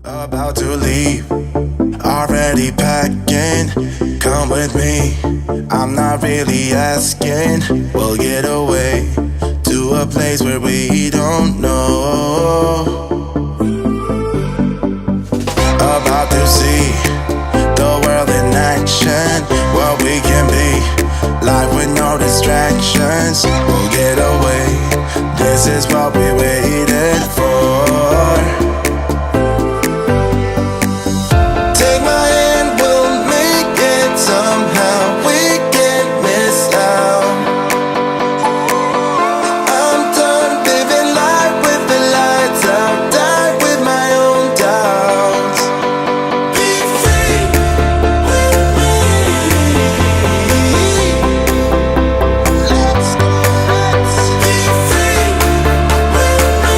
About to leave, already packing. Come with me, I'm not really asking. We'll get away to a place where we don't know. About to see the world in action, what we can be, life with no distractions. We'll get away, this is what we waited for. Take my hand, we'll make it somehow. We can't miss out. I'm done living life with the lights out. Die with my own doubts. Be free with me. Let's go, let's be free with me.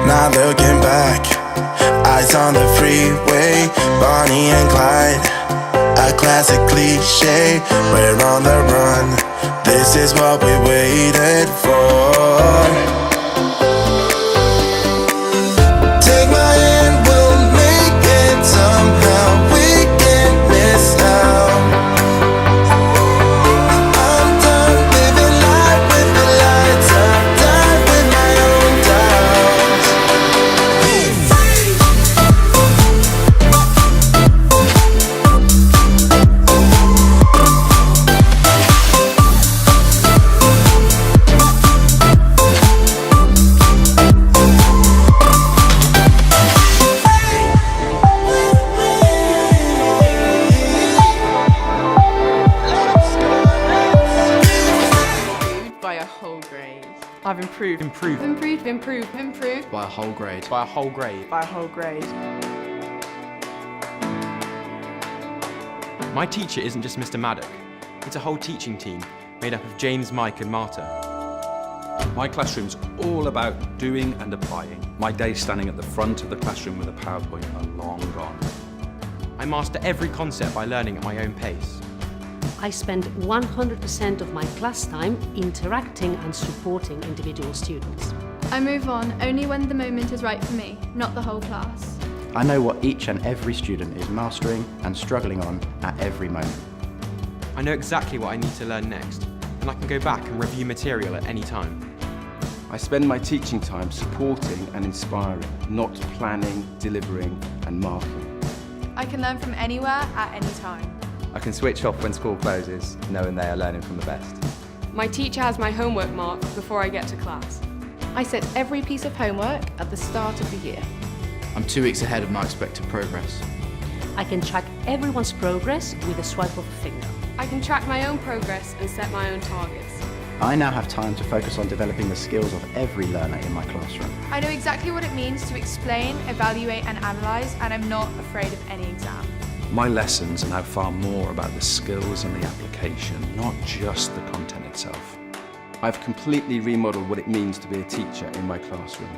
Not looking back, eyes on the freeway, Bonnie and Clyde, a classic cliche. We're on the run, this is what we waited for. Take my hand, we'll make it somehow. We can't miss out. I'm done living life with the lights out. Die with my own doubts. Be free. By a whole grade. I've improved. Improve. By a whole grade. By a whole grade. By a whole grade. My teacher isn't just Mr. Maddock. It's a whole teaching team made up of James, Mike and Marta. My classroom's all about doing and applying. My days standing at the front of the classroom with a PowerPoint are long gone. I master every concept by learning at my own pace. I spend 100% of my class time interacting and supporting individual students. I move on only when the moment is right for me, not the whole class. I know what each and every student is mastering and struggling on at every moment. I know exactly what I need to learn next, and I can go back and review material at any time. I spend my teaching time supporting and inspiring, not planning, delivering and marking. I can learn from anywhere at any time. I can switch off when school closes, knowing they are learning from the best. My teacher has my homework marked before I get to class. I set every piece of homework at the start of the year. I'm 2 weeks ahead of my expected progress. I can track everyone's progress with a swipe of a finger. I can track my own progress and set my own targets. I now have time to focus on developing the skills of every learner in my classroom. I know exactly what it means to explain, evaluate and analyse, and I'm not afraid of any exam. My lessons are now far more about the skills and the application, not just the content itself. I've completely remodeled what it means to be a teacher in my classroom.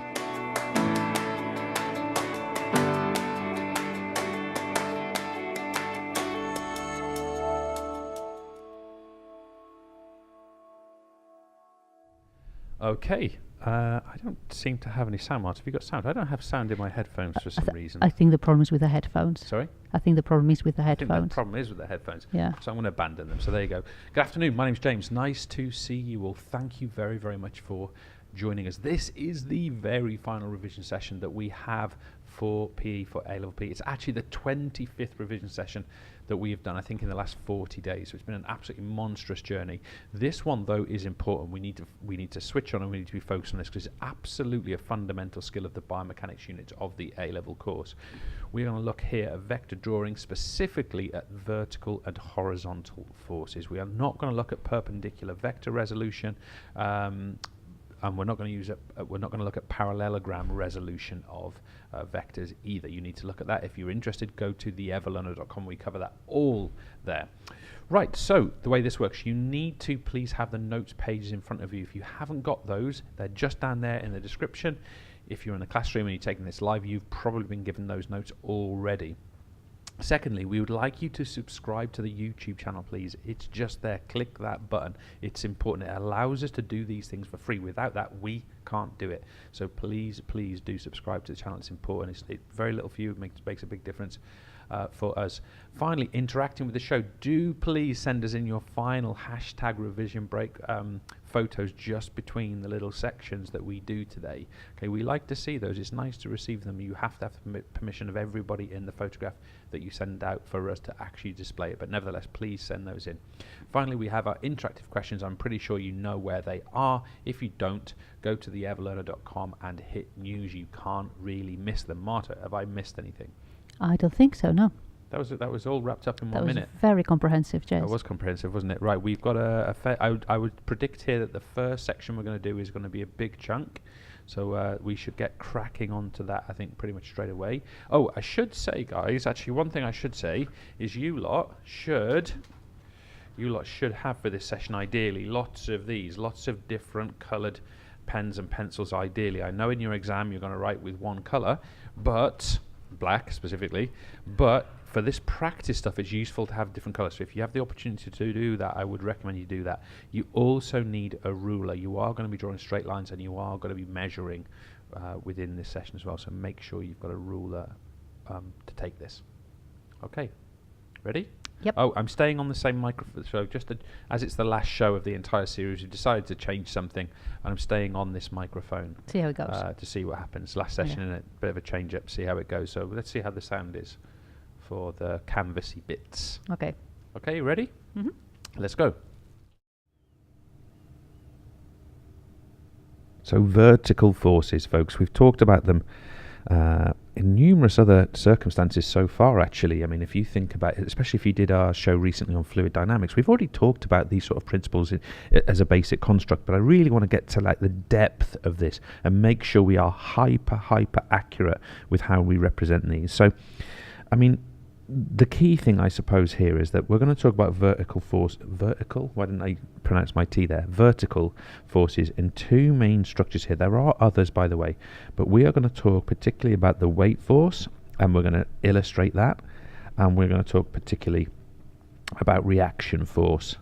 Okay, I don't seem to have any sound, Martin. Have you got sound? I don't have sound in my headphones for some reason. I think the problem is with the headphones. Sorry? I think the problem is with the I think headphones. the problem is with the headphones. Yeah. So I'm going to abandon them. So there you go. Good afternoon. My name's James. Nice to see you all. Thank you very, very much for joining us. This is the very final revision session that we have for PE, for A-Level PE. It's actually the 25th revision session that we have done, I think, in the last 40 days. So it's been an absolutely monstrous journey. This one, though, is important. We need to switch on and we need to be focused on this because it's absolutely a fundamental skill of the biomechanics unit of the A-Level course. We're going to look here at vector drawing, specifically at vertical and horizontal forces. We are not going to look at perpendicular vector resolution. and we're not going to use we're not going to look at parallelogram resolution of vectors either. You need to look at that. If you're interested, go to the EverLearner.com. We cover that all there. Right, so the way this works, you need to please have the notes pages in front of you. If you haven't got those, they're just down there in the description. If you're in the classroom and you're taking this live, you've probably been given those notes already. Secondly, we would like you to subscribe to the YouTube channel, please. It's just there. Click that button. It's important. It allows us to do these things for free. Without that, we can't do it. So please, please do subscribe to the channel. It's important. It's very little for you. It makes a big difference for us. Finally, interacting with the show. Do please send us in your final hashtag revision break photos just between the little sections that we do today. Okay, we like to see those. It's nice to receive them. You have to have the permission of everybody in the photograph that you send out for us to actually display it, but nevertheless, please send those in. Finally, we have our interactive questions. I'm pretty sure you know where they are. If you don't, go to the everlearner.com and hit news. You can't really miss them. Marta, have I missed anything? I don't think so, no. That was all wrapped up in 1 minute. That was very comprehensive, Jez. That was comprehensive, wasn't it? Right, we've got I would predict here that the first section we're going to do is going to be a big chunk. So we should get cracking onto that, I think, pretty much straight away. Oh, I should say, guys, actually one thing I should say is you lot should have for this session, ideally, lots of these, lots of different coloured pens and pencils, ideally. I know in your exam you're going to write with one colour, but black specifically, but for this practice stuff it's useful to have different colours. So if you have the opportunity to do that, I would recommend you do that. You also need a ruler. You are going to be drawing straight lines and you are going to be measuring within this session as well, so make sure you've got a ruler to take this. Okay, ready? Yep. Oh, I'm staying on the same microphone, so just as it's the last show of the entire series, we decided to change something, and I'm staying on this microphone. See how it goes. To see what happens. Last session, in a bit of a change up, see how it goes. So let's see how the sound is for the canvassy bits. Okay. Okay, ready? Mm-hmm. Let's go. So vertical forces, folks, we've talked about them in numerous other circumstances so far, actually. I mean, if you think about it, especially if you did our show recently on fluid dynamics, we've already talked about these sort of principles as a basic construct, but I really want to get to like the depth of this and make sure we are hyper accurate with how we represent these. So, I mean, the key thing, I suppose, here is that we're going to talk about vertical, why didn't I pronounce my T there? Vertical forces in two main structures here. There are others, by the way, but we are going to talk particularly about the weight force, and we're going to illustrate that, and we're going to talk particularly about reaction force,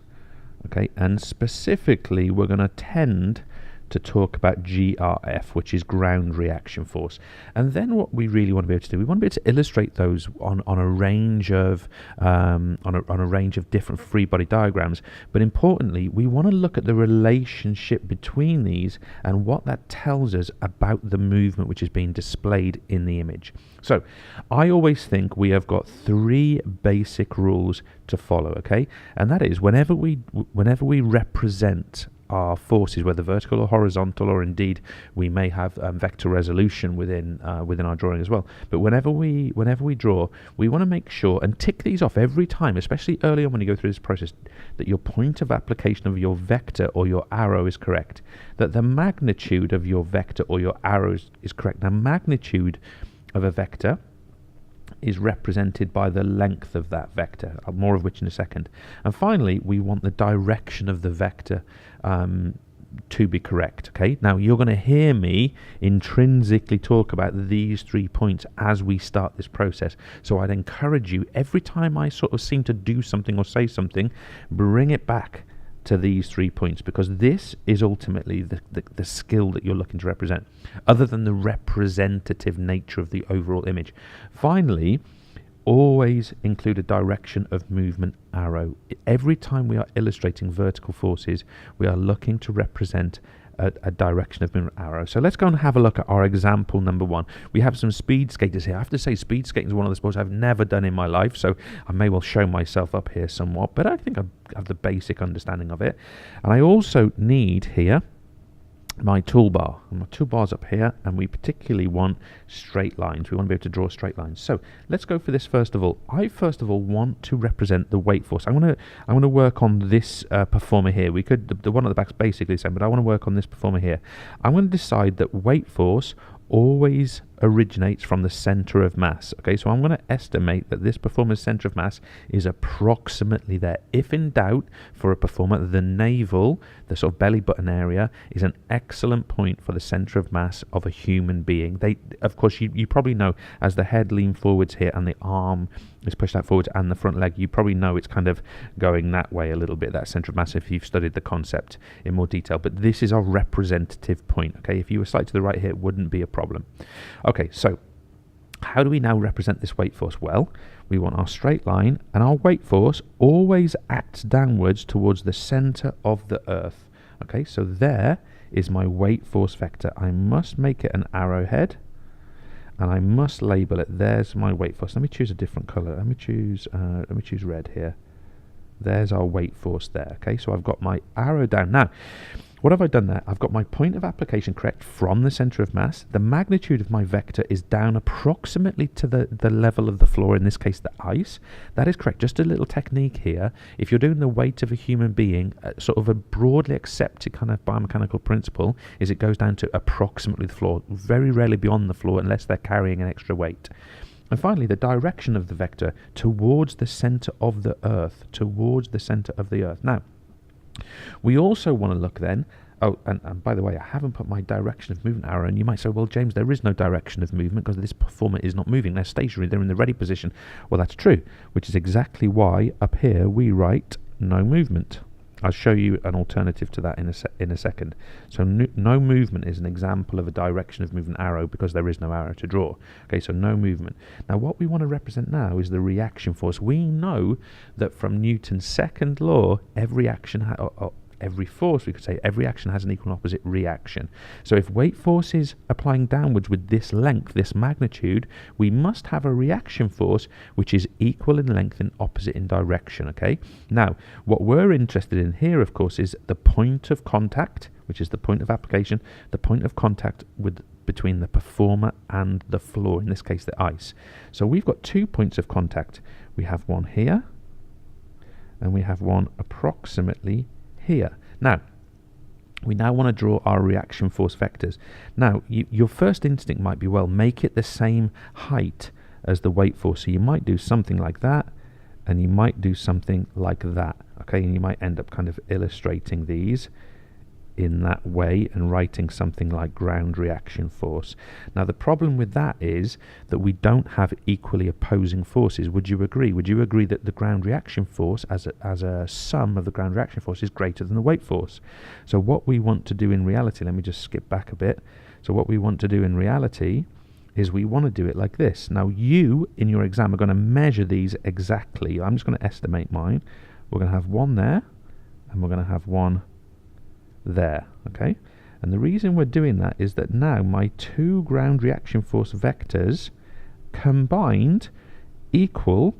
okay? And specifically, we're going to tend to talk about GRF, which is ground reaction force. And then what we really want to be able to do, we want to be able to illustrate those on a range of on a range of different free body diagrams. But importantly, we want to look at the relationship between these and what that tells us about the movement which is being displayed in the image. So I always think we have got three basic rules to follow, okay? And that is whenever we represent our forces, whether vertical or horizontal, or indeed we may have vector resolution within our drawing as well. But whenever we draw, we want to make sure and tick these off every time, especially early on when you go through this process, that your point of application of your vector or your arrow is correct, that the magnitude of your vector or your arrow is correct. Now, magnitude of a vector is represented by the length of that vector, more of which in a second. And finally, we want the direction of the vector to be correct. Okay, now you're going to hear me intrinsically talk about these 3 points as we start this process. So I'd encourage you, every time I sort of seem to do something or say something, bring it back to these 3 points, because this is ultimately the skill that you're looking to represent, other than the representative nature of the overall image. Finally, always include a direction of movement arrow. Every time we are illustrating vertical forces, we are looking to represent a direction of movement arrow. So let's go and have a look at our example number one. We have some speed skaters here. I have to say, speed skating is one of the sports I've never done in my life, so I may well show myself up here somewhat, but I think I have the basic understanding of it. And I also need here my toolbar. And my toolbar's up here, and we particularly want straight lines. We want to be able to draw straight lines. So let's go for this first of all. I first of all want to represent the weight force. I want to work on this performer here. We could the one at the back's basically the same, but I want to work on this performer here. I'm going to decide that weight force always originates from the center of mass. Okay, so I'm going to estimate that this performer's center of mass is approximately there. If in doubt, for a performer, the navel, the sort of belly button area, is an excellent point for the center of mass of a human being. Of course, you probably know, as the head leans forwards here and the arm is pushed out forwards and the front leg, you probably know it's kind of going that way a little bit, that center of mass, if you've studied the concept in more detail. But this is our representative point. Okay, if you were slightly to the right here, it wouldn't be a problem. Okay, so how do we now represent this weight force? Well, we want our straight line, and our weight force always acts downwards towards the center of the earth. Okay, so there is my weight force vector. I must make it an arrowhead, and I must label it. There's my weight force. Let me choose a different color. Let me choose red here. There's our weight force there. Okay, so I've got my arrow down. Now, what have I done there? I've got my point of application correct from the center of mass. The magnitude of my vector is down approximately to the level of the floor, in this case the ice. That is correct. Just a little technique here. If you're doing the weight of a human being, sort of a broadly accepted kind of biomechanical principle is it goes down to approximately the floor, very rarely beyond the floor unless they're carrying an extra weight. And finally, the direction of the vector towards the center of the earth, towards the center of the earth. Now, we also want to look then, and by the way, I haven't put my direction of movement arrow, and you might say, well, James, there is no direction of movement because this performer is not moving. They're stationary, they're in the ready position. Well, that's true, which is exactly why up here we write no movement. I'll show you an alternative to that in a second. So no movement is an example of a direction of movement arrow because there is no arrow to draw. Okay, so no movement. Now what we want to represent now is the reaction force. We know that from Newton's second law, every action every force, we could say, every action has an equal and opposite reaction. So if weight force is applying downwards with this length, this magnitude, we must have a reaction force which is equal in length and opposite in direction. Okay. Now, what we're interested in here, of course, is the point of contact, which is the point of application, the point of contact between the performer and the floor, in this case the ice. So we've got 2 points of contact. We have one here, and we have one approximately here. Now, we now want to draw our reaction force vectors. Now, your first instinct might be, well, make it the same height as the weight force. So you might do something like that, and you might do something like that. Okay, and you might end up kind of illustrating these in that way and writing something like ground reaction force. Now the problem with that is that we don't have equally opposing forces. Would you agree? Would you agree that the ground reaction force as a sum of the ground reaction force is greater than the weight force? So what we want to do in reality, let me just skip back a bit. So what we want to do in reality is we want to do it like this. Now you, in your exam, are going to measure these exactly. I'm just going to estimate mine. We're going to have one there, and we're going to have one there. Okay, and the reason we're doing that is that now my 2 ground reaction force vectors combined equal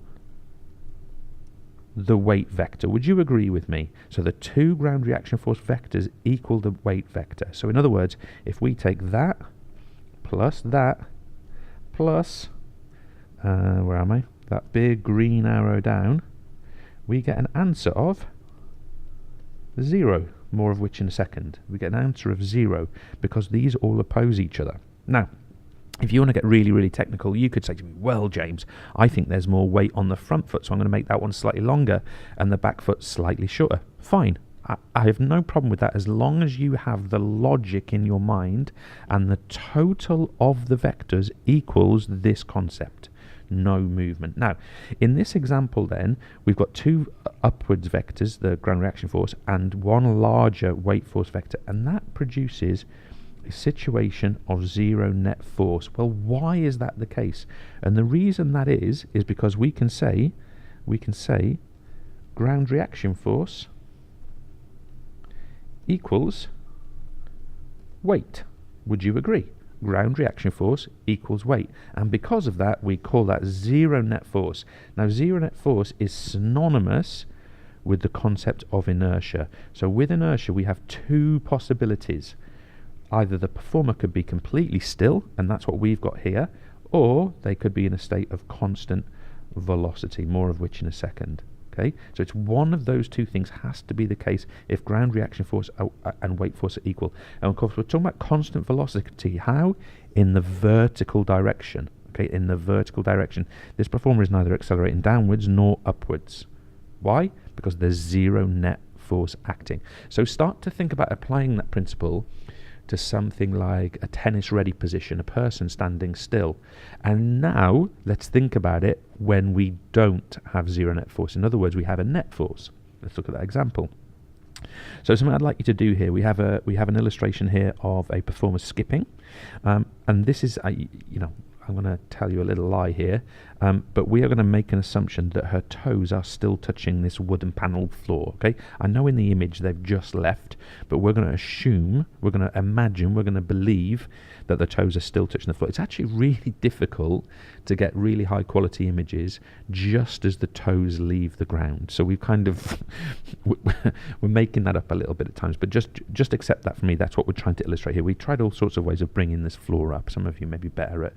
the weight vector. Would you agree with me? So the 2 ground reaction force vectors equal the weight vector. So in other words, if we take that plus that plus where am I? That big green arrow down, we get an answer of 0. More of which in a second. We get an answer of 0 because these all oppose each other. Now, if you want to get really, really technical, you could say to me, well, James, I think there's more weight on the front foot, so I'm going to make that one slightly longer and the back foot slightly shorter. Fine. I have no problem with that as long as you have the logic in your mind and the total of the vectors equals this concept. No movement. Now, in this example then, we've got 2 upwards vectors, the ground reaction force, and 1 larger weight force vector, and that produces a situation of 0 net force. Well, why is that the case? And the reason that is because we can say ground reaction force equals weight. Would you agree? Ground reaction force equals weight, and because of that we call that 0 net force. Now 0 net force is synonymous with the concept of inertia. So with inertia we have 2 possibilities. either the performer could be completely still, and that's what we've got here, or they could be in a state of constant velocity, more of which in a second. Okay, so it's one of those two things has to be the case if ground reaction force and weight force are equal. And of course, we're talking about constant velocity. How? In the vertical direction. Okay, in the vertical direction. This performer is neither accelerating downwards nor upwards. Why? Because there's zero net force acting. So start to think about applying that principle to something like a tennis ready position, a person standing still. And now let's think about it when we don't have zero net force. In other words, we have a net force. Let's look at that example. So something I'd like you to do here, we have an illustration here of a performer skipping, and this is I'm going to tell you a little lie here, but we are going to make an assumption that her toes are still touching this wooden panelled floor, okay? I know in the image they've just left, but we're going to assume, we're going to imagine, we're going to believe that the toes are still touching the floor. It's actually really difficult to get really high quality images just as the toes leave the ground. So we've kind of, we're making that up a little bit at times, but just accept that for me. That's what we're trying to illustrate here. We tried all sorts of ways of bringing this floor up. Some of you may be better at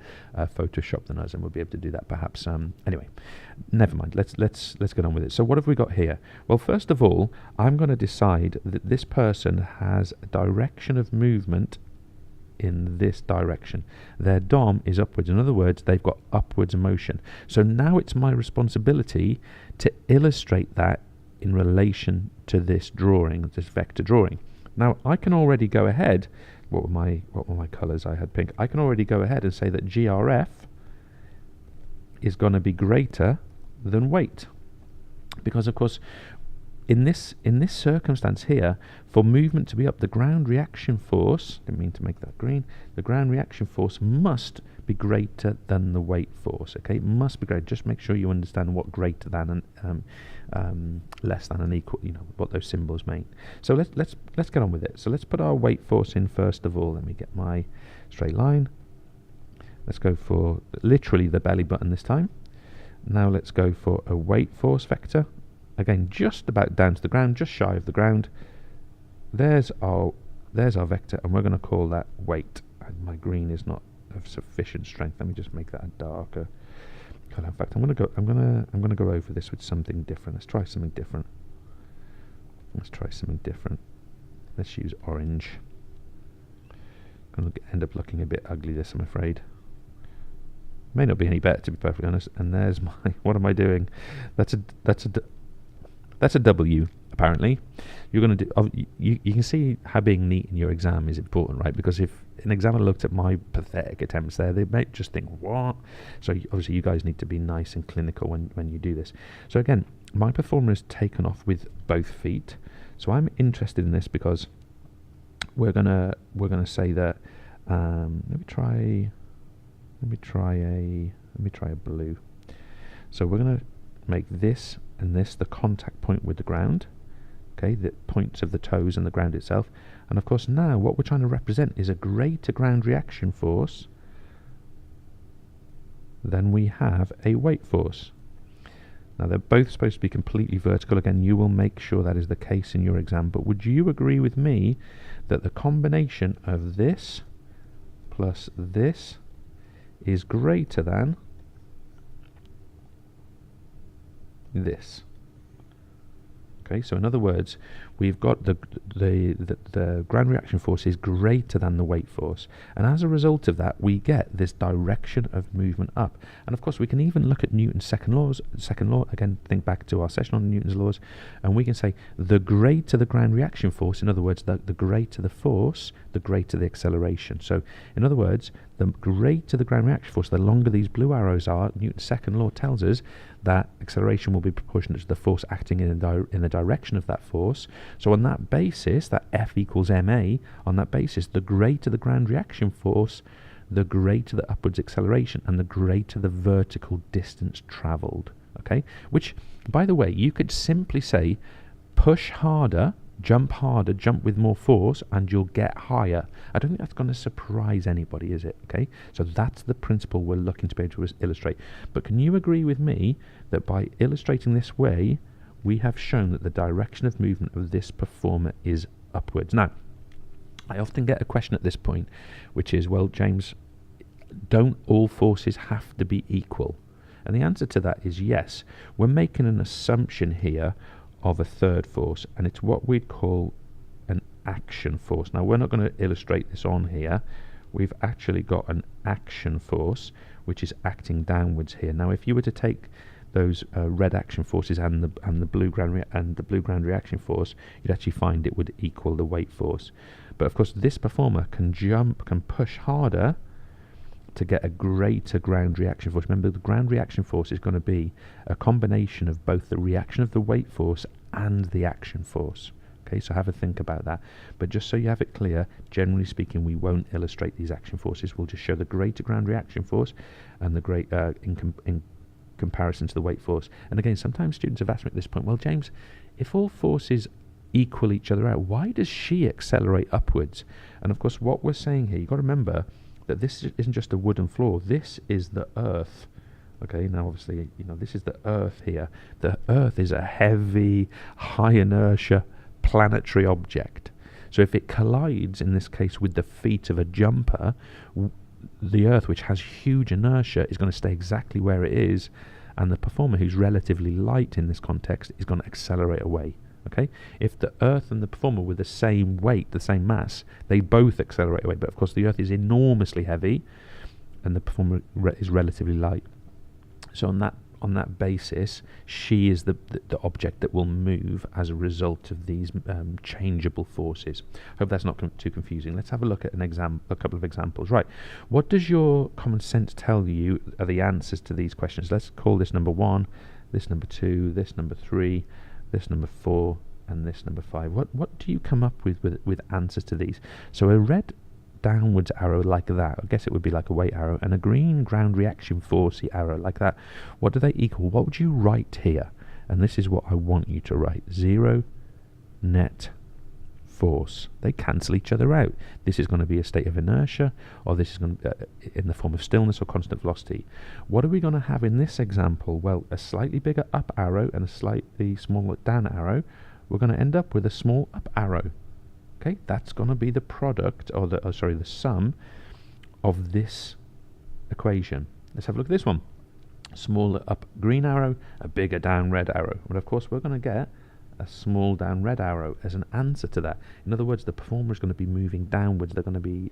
Photoshop than us, and we'll be able to do that perhaps. Anyway, never mind. Let's get on with it. So what have we got here? Well, first of all, I'm going to decide that this person has a direction of movement in this direction. Their DOM is upwards. In other words, they've got upwards motion. So now it's my responsibility to illustrate that in relation to this drawing, this vector drawing. Now I can already go ahead. What were my colours? I had pink. I can already go ahead and say that GRF is going to be greater than weight, because of course in this circumstance here, for movement to be up, the ground reaction force, didn't mean to make that green, the ground reaction force must be greater than the weight force, okay? It must be greater. Just make sure you understand what greater than and less than and equal, what those symbols mean. So let's get on with it. So let's put our weight force in first of all. Let me get my straight line. Let's go for literally the belly button this time. Now let's go for a weight force vector. Again, just about down to the ground, just shy of the ground. There's our vector, and we're going to call that weight. And my green is not of sufficient strength. Let me just make that a darker colour. In fact, I'm going to go over this with something different. Let's try something different. Let's use orange. Going to end up looking a bit ugly. This, I'm afraid. May not be any better, to be perfectly honest. And there's my. What am I doing? That's a W, apparently. You're going to do. You can see how being neat in your exam is important, right? Because if an examiner looked at my pathetic attempts there, they might just think, what? So obviously you guys need to be nice and clinical when you do this. So again, my performer is taken off with both feet. So I'm interested in this because we're gonna say that. Let me try a blue. So we're gonna make this and this the contact point with the ground, okay, the points of the toes and the ground itself. And of course now what we're trying to represent is a greater ground reaction force than we have a weight force. Now they're both supposed to be completely vertical. Again, you will make sure that is the case in your exam, but would you agree with me that the combination of this plus this is greater than this? Okay, so in other words, we've got the ground reaction force is greater than the weight force, and as a result of that we get this direction of movement up. And of course we can even look at Newton's second law, again think back to our session on Newton's laws, and we can say the greater the ground reaction force, in other words the greater the force, the greater the acceleration. So in other words, the greater the ground reaction force, the longer these blue arrows are, Newton's second law tells us that acceleration will be proportionate to the force acting in the direction of that force. So on that basis, that F equals ma, on that basis, the greater the ground reaction force, the greater the upwards acceleration, and the greater the vertical distance travelled. Okay, which, by the way, you could simply say, push harder, jump with more force, and you'll get higher. I don't think that's going to surprise anybody, is it? Okay, so that's the principle we're looking to be able to illustrate. But can you agree with me that by illustrating this way, we have shown that the direction of movement of this performer is upwards? Now, I often get a question at this point, which is, well, James, don't all forces have to be equal? And the answer to that is yes. We're making an assumption here of a third force, and it's what we'd call an action force. Now, we're not going to illustrate this on here. We've actually got an action force, which is acting downwards here. Now, if you were to take those red action forces and the blue ground reaction force, you'd actually find it would equal the weight force. But of course, this performer can push harder to get a greater ground reaction force. Remember, the ground reaction force is going to be a combination of both the reaction of the weight force and the action force. Okay, so have a think about that. But just so you have it clear, generally speaking, we won't illustrate these action forces. We'll just show the greater ground reaction force and the great in comparison to the weight force. And again, sometimes students have asked me at this point, well, James, if all forces equal each other out, why does she accelerate upwards? And of course, what we're saying here, you've got to remember that this isn't just a wooden floor. This is the Earth. Okay, now obviously, this is the Earth here. The Earth is a heavy, high inertia planetary object. So if it collides, in this case, with the feet of a jumper, the Earth, which has huge inertia, is going to stay exactly where it is, and the performer, who's relatively light in this context, is going to accelerate away. Okay, if the Earth and the performer were the same weight, the same mass, they both accelerate away. But of course, the Earth is enormously heavy, and the performer is relatively light. So on that basis, she is the object that will move as a result of these changeable forces. Hope that's not too confusing. Let's have a look at a couple of examples. Right, what does your common sense tell you are the answers to these questions? Let's call this number 1, this number 2, this number 3, this number 4, and this number 5. What do you come up with answers to these? So a red downwards arrow like that, I guess it would be like a weight arrow, and a green ground reaction force arrow like that, what do they equal? What would you write here? And this is what I want you to write: 0 net force. They cancel each other out. This is going to be a state of inertia, or this is going to in the form of stillness or constant velocity. What are we going to have in this example? Well, a slightly bigger up arrow and a slightly smaller down arrow. We're going to end up with a small up arrow. Okay, that's going to be the product, or the sum of this equation. Let's have a look at this one. Smaller up green arrow, a bigger down red arrow. But of course, we're going to get a small down red arrow as an answer to that. In other words, the performer is going to be moving downwards. They're going to be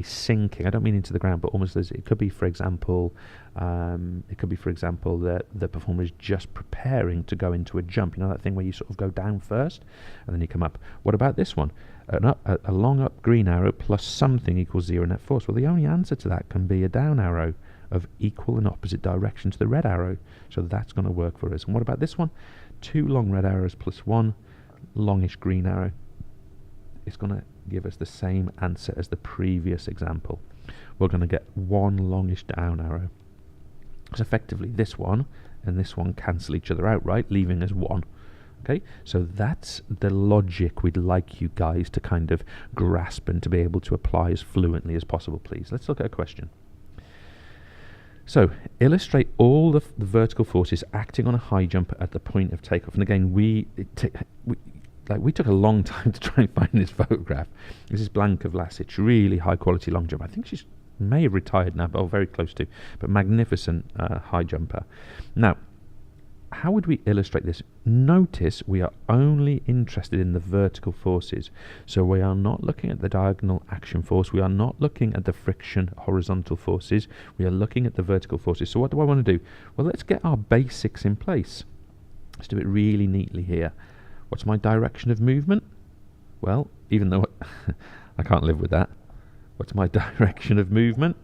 sinking. I don't mean into the ground, but almost as it could be, for example, that the performer is just preparing to go into a jump. You know that thing where you sort of go down first and then you come up. What about this one? A long up green arrow plus something equals 0 net force. Well, the only answer to that can be a down arrow of equal and opposite direction to the red arrow. So that's going to work for us. And what about this one? 2 long red arrows plus 1 longish green arrow. It's going to give us the same answer as the previous example. We're going to get 1 longish down arrow. So effectively, this one and this one cancel each other out, right? Leaving us 1. Okay, so that's the logic we'd like you guys to kind of grasp and to be able to apply as fluently as possible, please. Let's look at a question. So, illustrate all the vertical forces acting on a high jump at the point of takeoff. And again, we took a long time to try and find this photograph. This is Blanca Vlasic, really high quality long jump. I think she may have retired now, but very close to. But magnificent high jumper. Now, how would we illustrate this? Notice we are only interested in the vertical forces. So we are not looking at the diagonal action force. We are not looking at the friction horizontal forces. We are looking at the vertical forces. So what do I want to do? Well, let's get our basics in place. Let's do it really neatly here. What's my direction of movement? Well, even though I can't live with that. What's my direction of movement?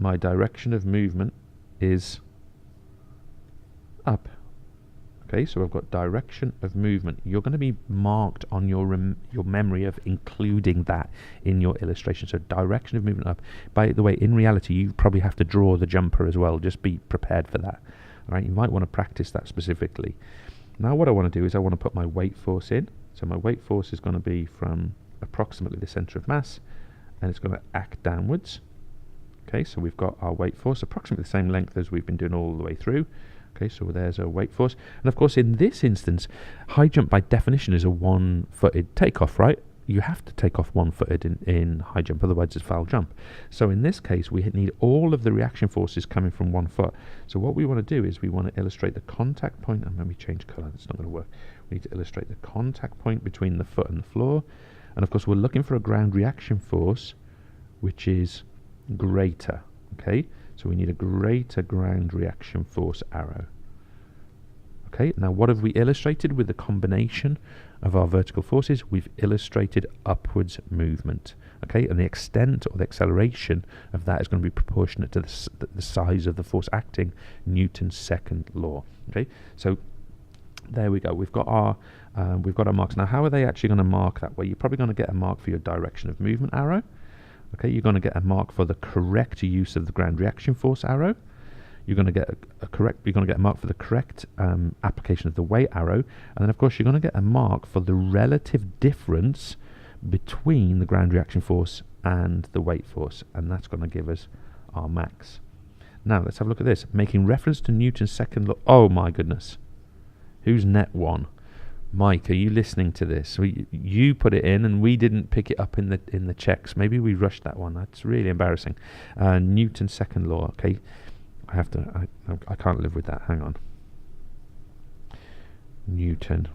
My direction of movement is up. Okay, so I've got direction of movement. You're going to be marked on your memory of including that in your illustration. So direction of movement up. By the way, in reality, you probably have to draw the jumper as well. Just be prepared for that. All right, you might want to practice that specifically. Now what I want to do is I want to put my weight force in. So my weight force is going to be from approximately the center of mass, and it's going to act downwards. Okay, so we've got our weight force approximately the same length as we've been doing all the way through. Okay, so there's a weight force. And of course, in this instance, high jump by definition is a one-footed takeoff, right? you have to take off one-footed in high jump, otherwise it's foul jump. So in this case, we need all of the reaction forces coming from one foot. So what we want to do is we want to illustrate the contact point, and let me change colour, that's not going to work. We need to illustrate the contact point between the foot and the floor. And of course, we're looking for a ground reaction force which is greater, okay? So we need a greater ground reaction force arrow. Okay, now what have we illustrated with the combination of our vertical forces? We've illustrated upwards movement. Okay, and the extent or the acceleration of that is going to be proportionate to the size of the force acting, Newton's second law. Okay, so there we go. We've got our marks. Now, how are they actually going to mark that? Well, you're probably going to get a mark for your direction of movement arrow. Okay, you're going to get a mark for the correct use of the ground reaction force arrow. You're going to get a mark for the correct application of the weight arrow, and then of course you're going to get a mark for the relative difference between the ground reaction force and the weight force, and that's going to give us our max. Now let's have a look at this. Making reference to Newton's second law. Oh my goodness, who's net one? Mike, are you listening to this? You put it in, and we didn't pick it up in the checks. Maybe we rushed that one. That's really embarrassing. Newton's second law. Okay. I can't live with that. Hang on. Newton's.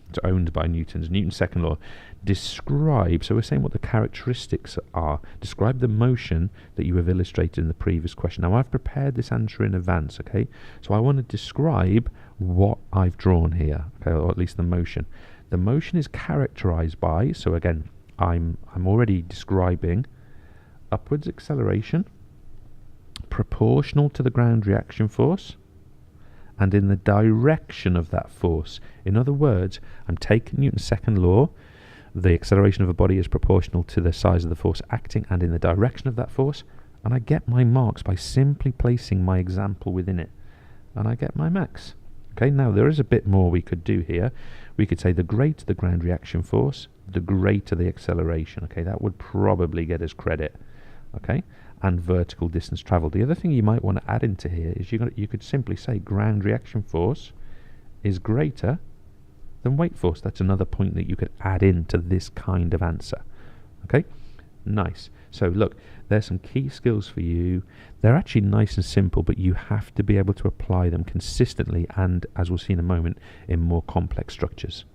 It's owned by Newton's. Newton's second law. Describe. So we're saying what the characteristics are. Describe the motion that you have illustrated in the previous question. Now I've prepared this answer in advance. Okay. So I want to describe what I've drawn here. Okay, or at least the motion. The motion is characterized by. So again, I'm already describing upwards acceleration proportional to the ground reaction force and in the direction of that force. In other words, I'm taking Newton's second law, the acceleration of a body is proportional to the size of the force acting and in the direction of that force, and I get my marks by simply placing my example within it, and I get my max. Okay, now there is a bit more we could do here. We could say the greater the ground reaction force, the greater the acceleration. Okay, that would probably get us credit. Okay, and vertical distance traveled. The other thing you might want to add into here is you could simply say ground reaction force is greater than weight force. That's another point that you could add into this kind of answer. Okay, nice. So look, there's some key skills for you. They're actually nice and simple, but you have to be able to apply them consistently and, as we'll see in a moment, in more complex structures.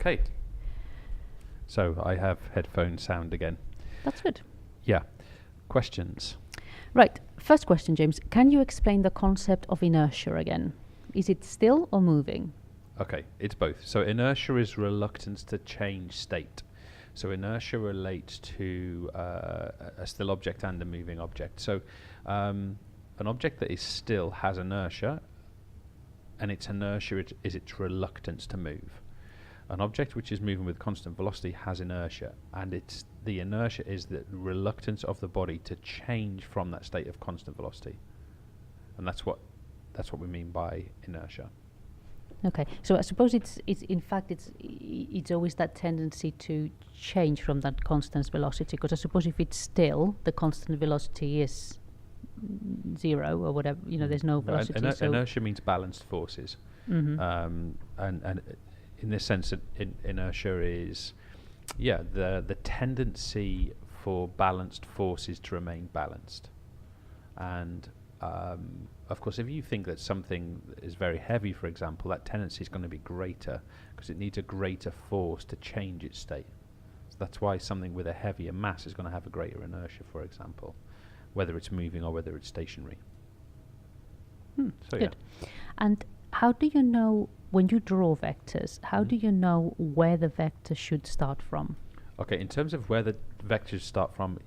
Okay. So I have headphone sound again. That's good. Yeah. Questions? Right. First question, James. Can you explain the concept of inertia again? Is it still or moving? Okay, it's both. So inertia is reluctance to change state. So inertia relates to a still object and a moving object. So an object that is still has inertia, and its inertia is its reluctance to move. An object which is moving with constant velocity has inertia, and the inertia is the reluctance of the body to change from that state of constant velocity. And that's what we mean by inertia. Okay, so I suppose it's in fact it's always that tendency to change from that constant velocity, because I suppose if it's still, the constant velocity is 0 or whatever, there's no velocity. So inertia means balanced forces. And in this sense, inertia is the tendency for balanced forces to remain balanced. And of course, if you think that something is very heavy, for example, that tendency is going to be greater because it needs a greater force to change its state. So that's why something with a heavier mass is going to have a greater inertia, for example, whether it's moving or whether it's stationary. So good. And how do you know, when you draw vectors, how do you know where the vector should start from? Okay, in terms of where the vectors start from,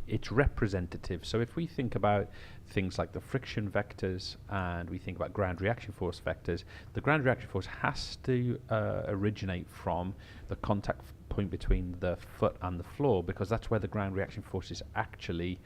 it's representative. So if we think about things like the friction vectors and we think about ground reaction force vectors, the ground reaction force has to originate from the contact point between the foot and the floor, because that's where the ground reaction force is actually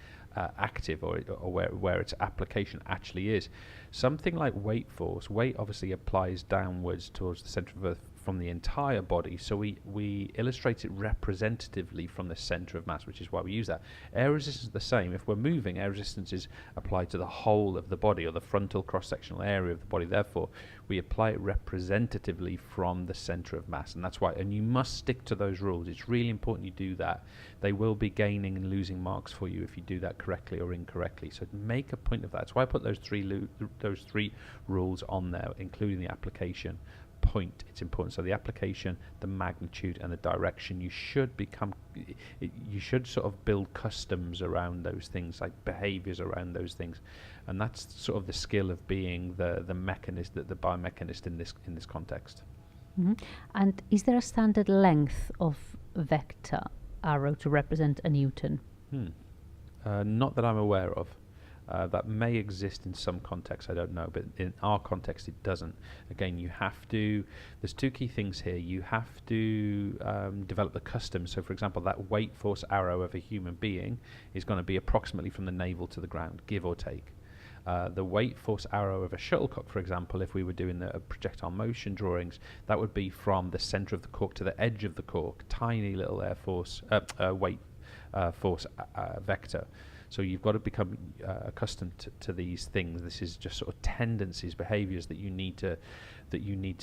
active, or where its application actually is. Something like weight force, weight obviously applies downwards towards the center of Earth from the entire body, so we illustrate it representatively from the center of mass, which is why we use that. Air resistance is the same. If we're moving, air resistance is applied to the whole of the body, or the frontal cross-sectional area of the body. Therefore, we apply it representatively from the center of mass, and that's why. And you must stick to those rules. It's really important you do that. They will be gaining and losing marks for you if you do that correctly or incorrectly. So make a point of that. That's why I put those three rules on there, including the application point. It's important. So the application, the magnitude, and the direction. You should you should sort of build customs around those things, like behaviors around those things, and that's sort of the skill of being the mechanist, the biomechanist in this context. And is there a standard length of vector arrow to represent a Newton? Not that I'm aware of. That may exist in some contexts, I don't know, but in our context it doesn't. Again, there's two key things here. You have to develop the custom. So for example, that weight force arrow of a human being is going to be approximately from the navel to the ground, give or take. The weight force arrow of a shuttlecock, for example, if we were doing the projectile motion drawings, that would be from the center of the cork to the edge of the cork, tiny little weight force vector. So you've got to become accustomed to these things. This is just sort of tendencies, behaviors that you need to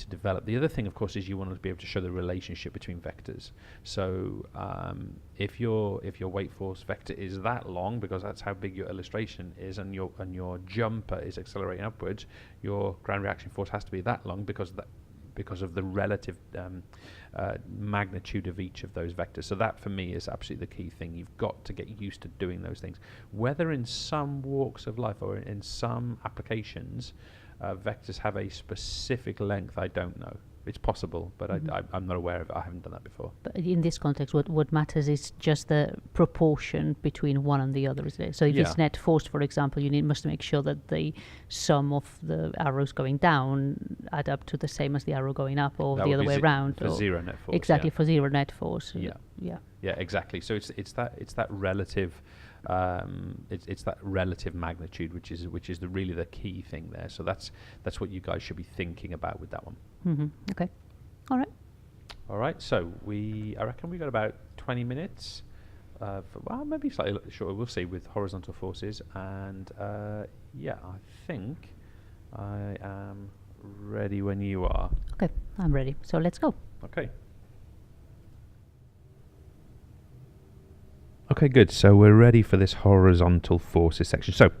develop. The other thing, of course, is you want to be able to show the relationship between vectors. So if your weight force vector is that long, because that's how big your illustration is, and your jumper is accelerating upwards, your ground reaction force has to be that long because of the relative magnitude of each of those vectors. So that, for me, is absolutely the key thing. You've got to get used to doing those things. Whether in some walks of life or in some applications, vectors have a specific length, I don't know. It's possible, but I'm not aware of it. I haven't done that before. But in this context, what matters is just the proportion between one and the other, isn't it? So if it's net force, for example, you must make sure that the sum of the arrows going down add up to the same as the arrow going up, or that the other way around. For zero net force. Exactly, for zero net force. Yeah, exactly. So it's that relative. It's that relative magnitude, which is really the key thing there. So that's what you guys should be thinking about with that one. Okay. All right. So I reckon we got about 20 minutes. Maybe slightly shorter. We'll see, with horizontal forces. And I think I am ready when you are. Okay, I'm ready. So let's go. Okay. Okay, good. So we're ready for this horizontal forces section. So, a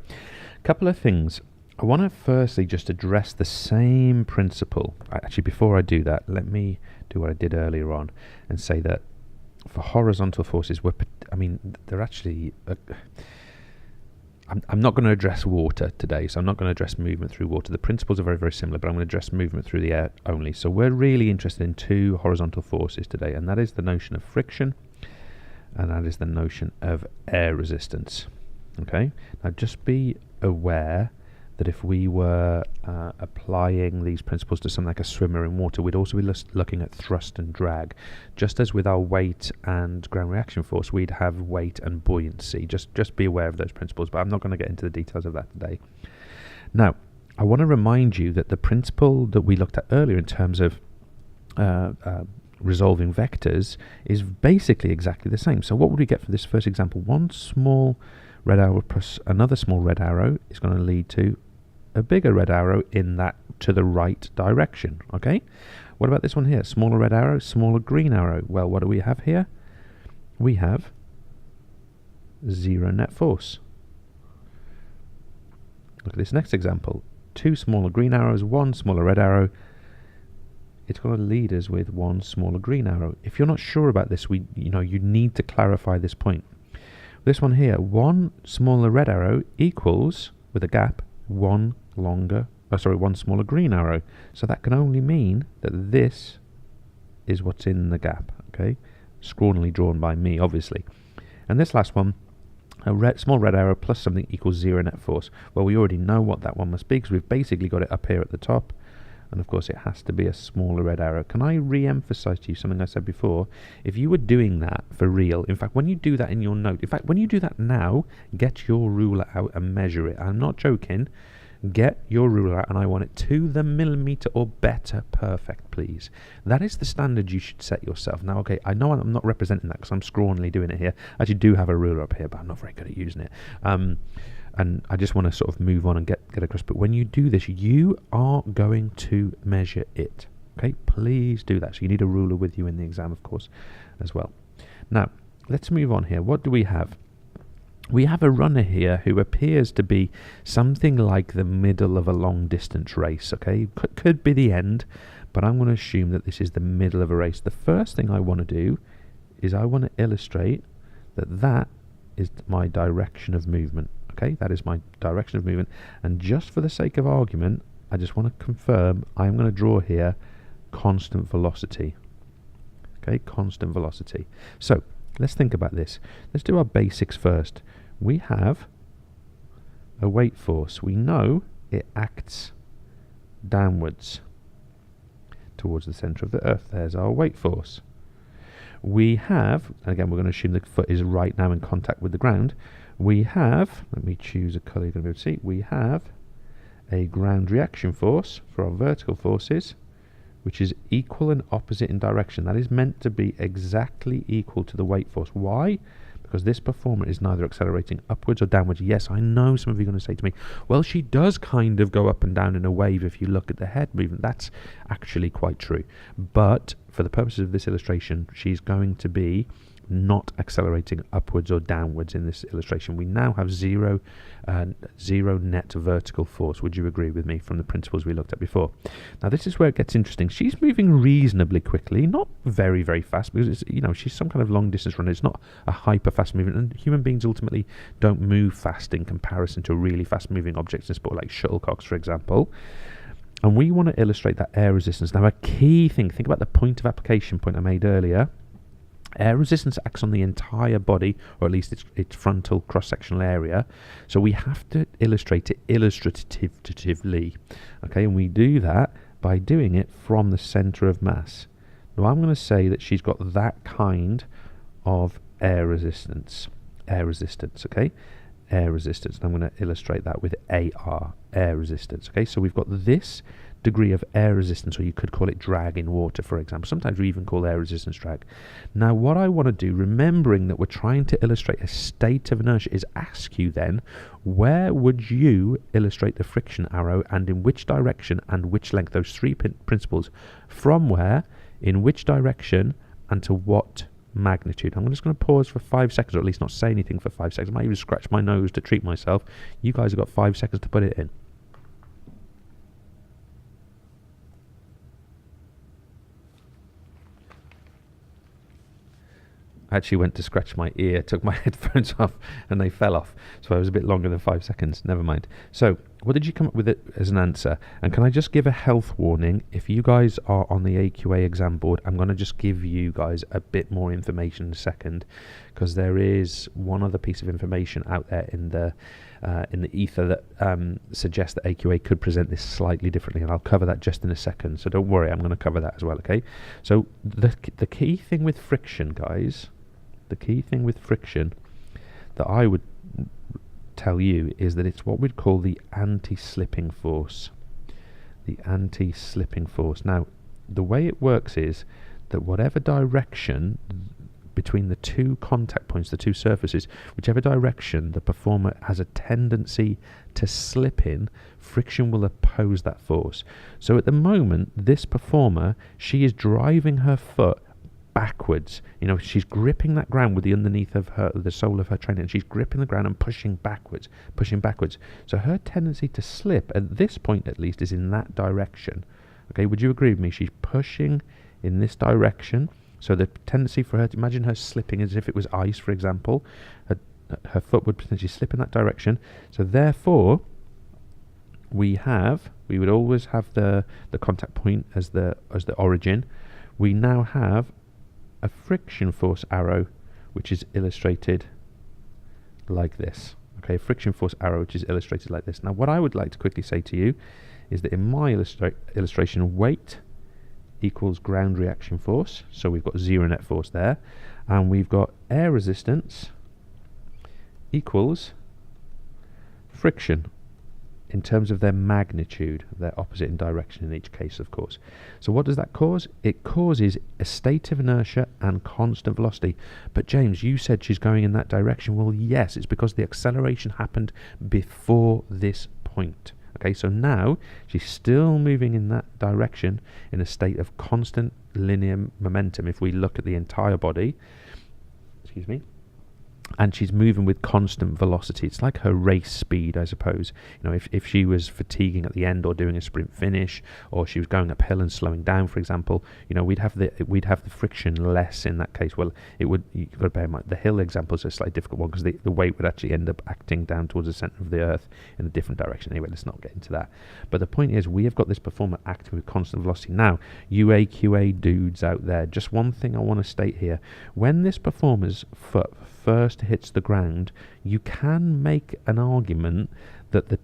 couple of things. I want to firstly just address the same principle. Actually, before I do that, let me do what I did earlier on and say that for horizontal forces, they're actually... I'm not going to address water today, so I'm not going to address movement through water. The principles are very, very similar, but I'm going to address movement through the air only. So we're really interested in two horizontal forces today, and that is the notion of friction, and that is the notion of air resistance. Okay? Now just be aware that if we were applying these principles to something like a swimmer in water, we'd also be looking at thrust and drag. Just as with our weight and ground reaction force, we'd have weight and buoyancy. Just be aware of those principles, but I'm not going to get into the details of that today. Now, I want to remind you that the principle that we looked at earlier in terms of resolving vectors is basically exactly the same. So what would we get for this first example? One small red arrow plus another small red arrow is going to lead to a bigger red arrow in that to the right direction. Okay? What about this one here? Smaller red arrow, smaller green arrow. Well, what do we have here? We have zero net force. Look at this next example. Two smaller green arrows, one smaller red arrow. It's going to lead us with one smaller green arrow. If you're not sure about this, you need to clarify this point. This one here, one smaller red arrow equals, with a gap, one smaller green arrow. So that can only mean that this is what's in the gap, okay? Scrawlily drawn by me, obviously. And this last one, small red arrow plus something equals zero net force. Well, we already know what that one must be because we've basically got it up here at the top. And of course it has to be a smaller red arrow. Can I re-emphasize to you something I said before? If you were doing that for real, in fact, when you do that in your note, in fact, when you do that now, get your ruler out and measure it. I'm not joking. Get your ruler out and I want it to the millimeter or better perfect, please. That is the standard you should set yourself. Now, okay, I know I'm not representing that because I'm scrawlily doing it here. I actually do have a ruler up here, but I'm not very good at using it. And I just want to sort of move on and get across. But when you do this, you are going to measure it. Okay, please do that. So you need a ruler with you in the exam, of course, as well. Now, let's move on here. What do we have? We have a runner here who appears to be something like the middle of a long distance race. Okay, could be the end, but I'm going to assume that this is the middle of a race. The first thing I want to do is I want to illustrate that is my direction of movement. Okay, that is my direction of movement, and just for the sake of argument, I just want to confirm I'm going to draw here constant velocity. Okay, constant velocity. So let's think about this. Let's do our basics first. We have a weight force. We know it acts downwards towards the center of the earth. There's our weight force. We have, and again we're going to assume the foot is right now in contact with the ground. We have, let me choose a colour you're going to be able to see, we have a ground reaction force for our vertical forces, which is equal and opposite in direction. That is meant to be exactly equal to the weight force. Why? Because this performer is neither accelerating upwards or downwards. Yes, I know some of you are going to say to me, well, she does kind of go up and down in a wave if you look at the head movement. That's actually quite true. But for the purposes of this illustration, she's going to be not accelerating upwards or downwards in this illustration. We now have zero net vertical force. Would you agree with me from the principles we looked at before? Now this is where it gets interesting. She's moving reasonably quickly, not very, very fast, because it's, she's some kind of long distance runner. It's not a hyper fast movement, and human beings ultimately don't move fast in comparison to really fast moving objects in sport like shuttlecocks, for example. And we want to illustrate that air resistance. Now a key thing, think about the point of application point I made earlier. Air resistance acts on the entire body, or at least its frontal cross-sectional area. So we have to illustrate it illustratively. Okay, and we do that by doing it from the center of mass. Now I'm going to say that she's got that kind of air resistance. Okay? Air resistance. And I'm going to illustrate that with AR, air resistance. Okay, so we've got this degree of air resistance, or you could call it drag in water, for example. Sometimes we even call air resistance drag. Now what I want to do, remembering that we're trying to illustrate a state of inertia, is ask you then, where would you illustrate the friction arrow, and in which direction and which length? Those three principles. From where, in which direction, and to what magnitude. I'm just going to pause for 5 seconds, or at least not say anything for 5 seconds. I might even scratch my nose to treat myself. You guys have got 5 seconds to put it in. I actually went to scratch my ear, took my headphones off, and they fell off. So I was a bit longer than 5 seconds. Never mind. So what did you come up with it as an answer? And can I just give a health warning? If you guys are on the AQA exam board, I'm going to just give you guys a bit more information in a second, because there is one other piece of information out there in the ether that suggests that AQA could present this slightly differently, and I'll cover that just in a second. So don't worry, I'm going to cover that as well. Okay. So the key thing with friction, guys. The key thing with friction that I would tell you is that it's what we'd call the anti-slipping force. The anti-slipping force. Now, the way it works is that whatever direction between the two contact points, the two surfaces, whichever direction the performer has a tendency to slip in, friction will oppose that force. So at the moment, this performer, she is driving her foot backwards. You know, she's gripping that ground with the underneath of the sole of her trainer, and she's gripping the ground and pushing backwards. So her tendency to slip, at this point at least, is in that direction. Okay, would you agree with me? She's pushing in this direction. So the tendency for her to imagine her slipping as if it was ice, for example, her foot would potentially slip in that direction. So therefore, we would always have the contact point as the origin. We now have a friction force arrow, which is illustrated like this. Okay, friction force arrow, which is illustrated like this. Now, what I would like to quickly say to you is that in my illustration, weight equals ground reaction force. So we've got zero net force there. And we've got air resistance equals friction in terms of their magnitude. They're opposite in direction in each case, of course. So what does that cause? It causes a state of inertia and constant velocity. But James, you said she's going in that direction. Well, yes, it's because the acceleration happened before this point. Okay, so now she's still moving in that direction in a state of constant linear momentum. If we look at the entire body, excuse me, and she's moving with constant velocity. It's like her race speed, I suppose. You know, if she was fatiguing at the end or doing a sprint finish, or she was going uphill and slowing down, for example, you know, we'd have the friction less in that case. Well, you've got to bear in mind the hill example is a slightly difficult one, because the weight would actually end up acting down towards the center of the earth in a different direction. Anyway, let's not get into that. But the point is, we have got this performer acting with constant velocity. Now, you AQA dudes out there, just one thing I want to state here: when this performer's foot first hits the ground, you can make an argument that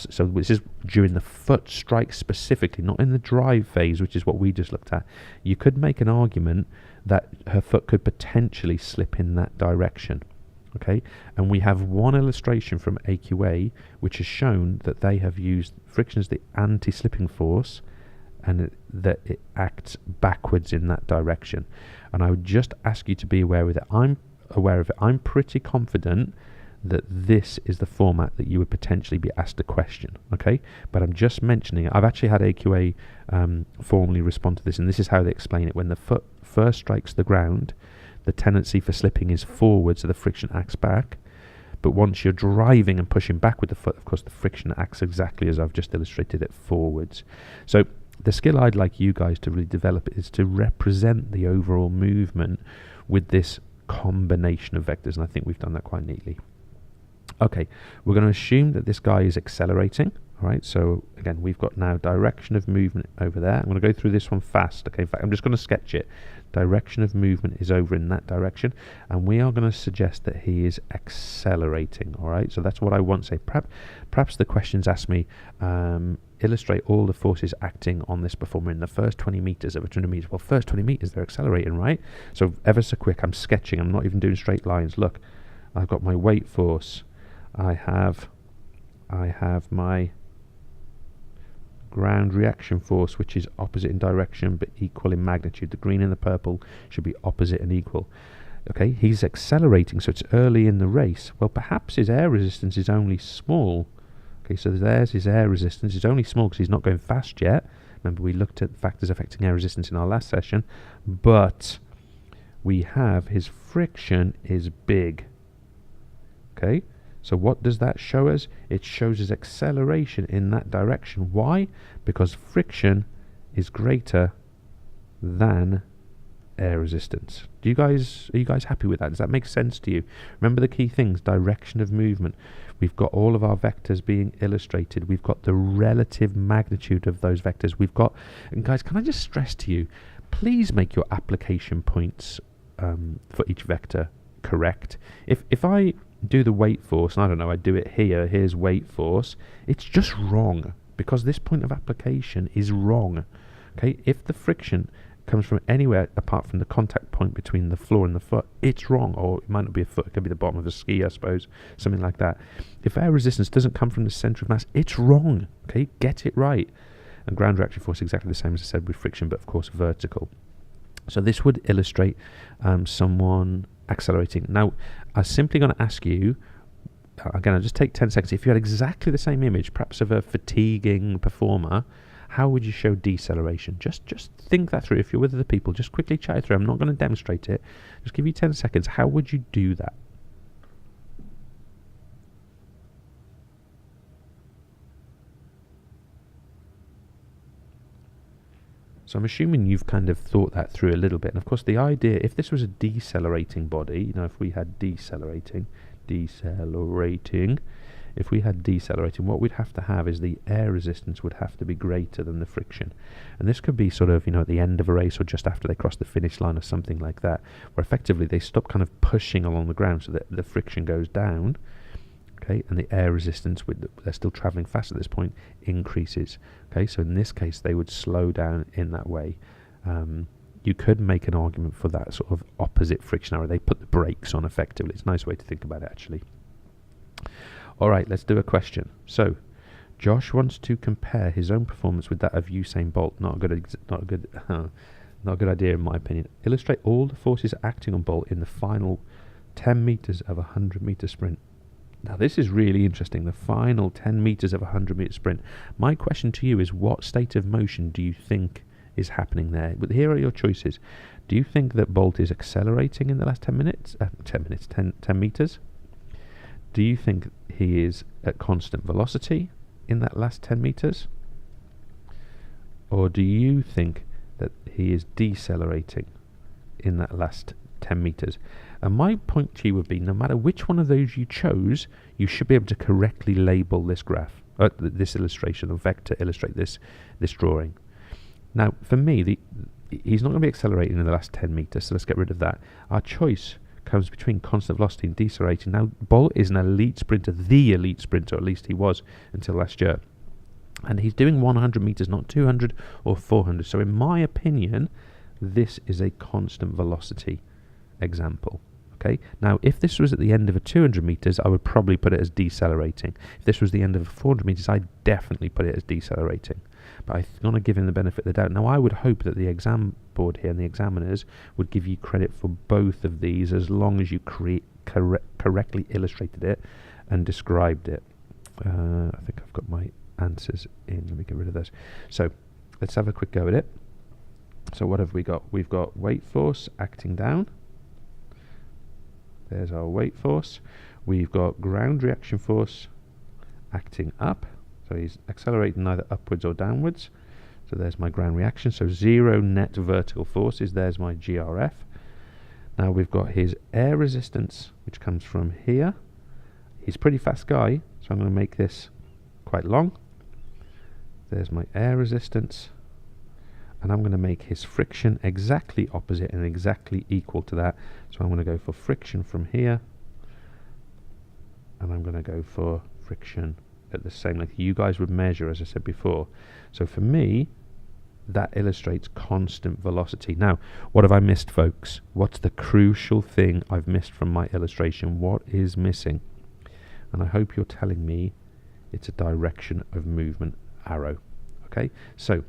so this is during the foot strike specifically, not in the drive phase, which is what we just looked at. You could make an argument that her foot could potentially slip in that direction. Okay, and we have one illustration from AQA which has shown that they have used friction as the anti-slipping force, and that it acts backwards in that direction. And I would just ask you to be aware of it. I'm aware of it. I'm pretty confident that this is the format that you would potentially be asked a question. Okay, but I'm just mentioning it. I've actually had AQA formally respond to this, and this is how they explain it. When the foot first strikes the ground, the tendency for slipping is forward, so the friction acts back. But once you're driving and pushing back with the foot, of course, the friction acts exactly as I've just illustrated it, forwards. So the skill I'd like you guys to really develop is to represent the overall movement with this combination of vectors, and I think we've done that quite neatly. Okay, we're going to assume that this guy is accelerating. All right, so again, we've got now direction of movement over there. I'm going to go through this one fast. Okay, in fact, I'm just going to sketch it. Direction of movement is over in that direction, and we are going to suggest that he is accelerating. All right, so that's what I want to say. Perhaps the questions ask me, illustrate all the forces acting on this performer in the first 20 meters of a 200 meters. Well, first 20 meters, they're accelerating, right? So ever so quick, I'm sketching. I'm not even doing straight lines. Look, I've got my weight force. I have my ground reaction force, which is opposite in direction but equal in magnitude. The green and the purple should be opposite and equal. Okay, he's accelerating, so it's early in the race. Well, perhaps his air resistance is only small. Okay, so there's his air resistance. It's only small because he's not going fast yet. Remember, we looked at factors affecting air resistance in our last session. But we have his friction is big. Okay, so what does that show us? It shows us acceleration in that direction. Why? Because friction is greater than air resistance. Are you guys happy with that? Does that make sense to you? Remember the key things: direction of movement. We've got all of our vectors being illustrated. We've got the relative magnitude of those vectors. We've got, and guys, can I just stress to you, please make your application points for each vector correct. If I do the weight force, and I don't know, I do it here, here's weight force, it's just wrong, because this point of application is wrong. Okay, if the friction comes from anywhere apart from the contact point between the floor and the foot, it's wrong. Or it might not be a foot, it could be the bottom of a ski, I suppose, something like that. If air resistance doesn't come from the centre of mass, it's wrong. Okay, get it right. And ground reaction force is exactly the same as I said with friction, but of course vertical. So this would illustrate someone accelerating. Now, I'm simply going to ask you, again, I'll just take 10 seconds. If you had exactly the same image, perhaps of a fatiguing performer, how would you show deceleration? Just think that through. If you're with other people, just quickly chat it through. I'm not going to demonstrate it. Just give you 10 seconds. How would you do that? So I'm assuming you've kind of thought that through a little bit. And of course, the idea, if this was a decelerating body, you know, if we had decelerating, if we had decelerating, what we'd have to have is the air resistance would have to be greater than the friction. And this could be sort of, you know, at the end of a race or just after they cross the finish line or something like that, where effectively they stop kind of pushing along the ground so that the friction goes down, okay, and the air resistance, they're still travelling fast at this point, increases. Okay, so in this case, they would slow down in that way. You could make an argument for that sort of opposite friction arrow. They put the brakes on effectively. It's a nice way to think about it, actually. All right, let's do a question. So, Josh wants to compare his own performance with that of Usain Bolt. Not a good idea, in my opinion. Illustrate all the forces acting on Bolt in the final 10 meters of a 100-meter sprint. Now, this is really interesting. The final 10 meters of a 100-meter sprint. My question to you is, what state of motion do you think is happening there? But here are your choices. Do you think that Bolt is accelerating in the last 10 meters? Do you think he is at constant velocity in that last 10 meters? Or do you think that he is decelerating in that last 10 meters? And my point to you would be, no matter which one of those you chose, you should be able to correctly label this graph, this illustration, or vector illustrate this drawing. Now, for me, he's not going to be accelerating in the last 10 meters, so let's get rid of that. Our choice comes between constant velocity and decelerating. Now, Bolt is an elite sprinter, the elite sprinter, at least he was until last year. And he's doing 100 meters, not 200 or 400. So in my opinion, this is a constant velocity example. Okay. Now, if this was at the end of a 200 meters, I would probably put it as decelerating. If this was the end of a 400 meters, I'd definitely put it as decelerating. But I'm going to give him the benefit of the doubt. Now, I would hope that the exam board here and the examiners would give you credit for both of these as long as you correctly illustrated it and described it. I think I've got my answers in. Let me get rid of those. So let's have a quick go at it. So what have we got? We've got weight force acting down. There's our weight force. We've got ground reaction force acting up. So he's accelerating neither upwards or downwards. So there's my ground reaction. So 0 net vertical forces. There's my GRF. Now we've got his air resistance, which comes from here. He's a pretty fast guy, so I'm going to make this quite long. There's my air resistance. And I'm going to make his friction exactly opposite and exactly equal to that. So I'm going to go for friction from here. And I'm going to go for friction at the same length. You guys would measure, as I said before. So for me, that illustrates constant velocity. Now, what have I missed, folks? What's the crucial thing I've missed from my illustration? What is missing? And I hope you're telling me it's a direction of movement arrow. Okay, so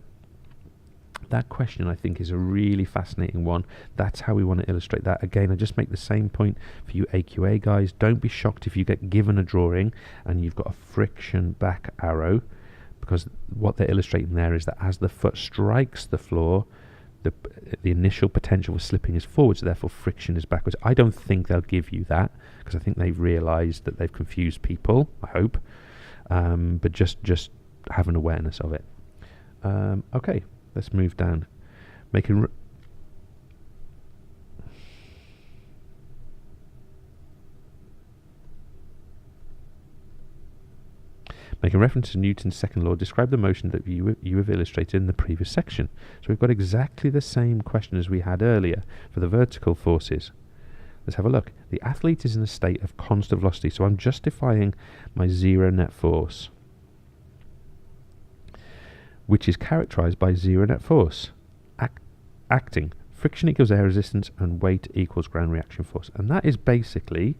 that question, I think, is a really fascinating one. That's how we want to illustrate that. Again, I just make the same point for you AQA guys. Don't be shocked if you get given a drawing and you've got a friction back arrow, because what they're illustrating there is that as the foot strikes the floor, the initial potential for slipping is forwards, so therefore friction is backwards. I don't think they'll give you that, because I think they've realised that they've confused people, I hope. But just have an awareness of it. Okay. Let's move down. Making reference to Newton's second law, describe the motion that you have illustrated in the previous section. So we've got exactly the same question as we had earlier for the vertical forces. Let's have a look. The athlete is in a state of constant velocity, so I'm justifying my zero net force, which is characterized by zero net force. Acting. Friction equals air resistance and weight equals ground reaction force. And that is basically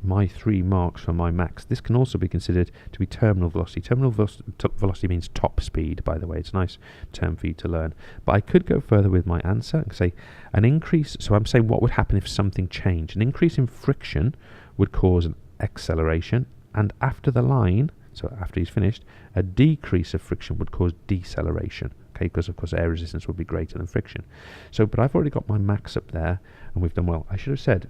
my 3 marks for my max. This can also be considered to be terminal velocity. Terminal velocity means top speed, by the way. It's a nice term for you to learn. But I could go further with my answer and say an increase. So I'm saying what would happen if something changed. An increase in friction would cause an acceleration, and after the line, so after he's finished, a decrease of friction would cause deceleration. Okay, because of course air resistance would be greater than friction. So, but I've already got my max up there, and we've done well. I should have said,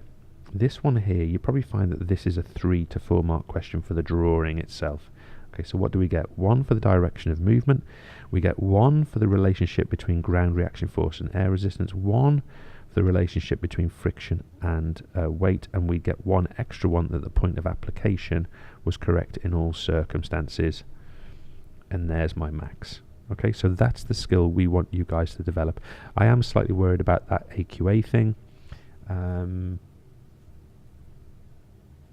this one here, you probably find that this is a 3 to 4 mark question for the drawing itself. Okay, so what do we get? 1 for the direction of movement. We get 1 for the relationship between ground reaction force and air resistance. 1 for the relationship between friction and weight. And we get 1 extra one that the point of application was correct in all circumstances. And there's my max. Okay, so that's the skill we want you guys to develop. I am slightly worried about that AQA thing.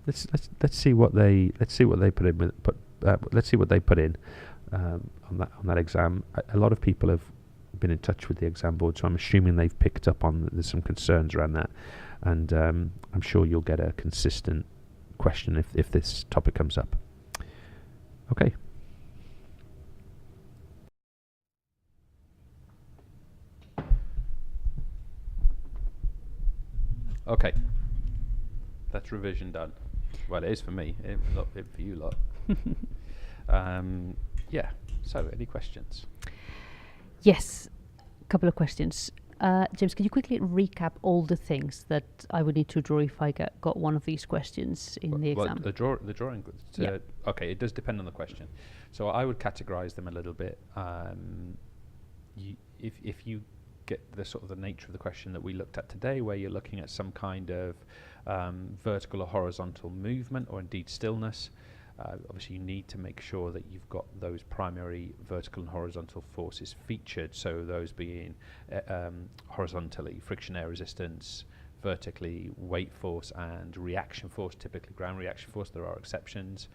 Let's see what they put in. Let's see what they put in on that exam. A lot of people have been in touch with the exam board, so I'm assuming they've picked up on there's some concerns around that, and I'm sure you'll get a consistent question if this topic comes up. Okay. Okay. That's revision done. Well, it is for me, not for you lot. Yeah, so any questions? Yes, a couple of questions. James, can you quickly recap all the things that I would need to draw if I got one of these questions in the exam? The drawing. Okay, it does depend on the question. So I would categorize them a little bit. If you get the sort of the nature of the question that we looked at today, where you're looking at some kind of vertical or horizontal movement, or indeed stillness, obviously you need to make sure that you've got those primary vertical and horizontal forces featured, so those being horizontally friction air resistance, vertically weight force and reaction force, typically ground reaction force. There are exceptions.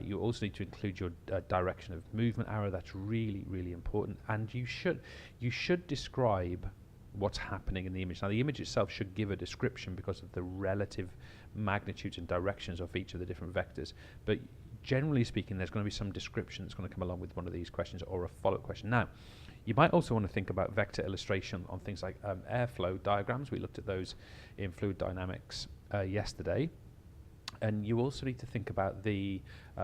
You also need to include your direction of movement arrow. That's really, really important. And you should describe what's happening in the image. Now, the image itself should give a description because of the relative magnitudes and directions of each of the different vectors. But generally speaking, there's going to be some description that's going to come along with one of these questions or a follow-up question. Now, you might also want to think about vector illustration on things like airflow diagrams. We looked at those in fluid dynamics yesterday. And you also need to think about the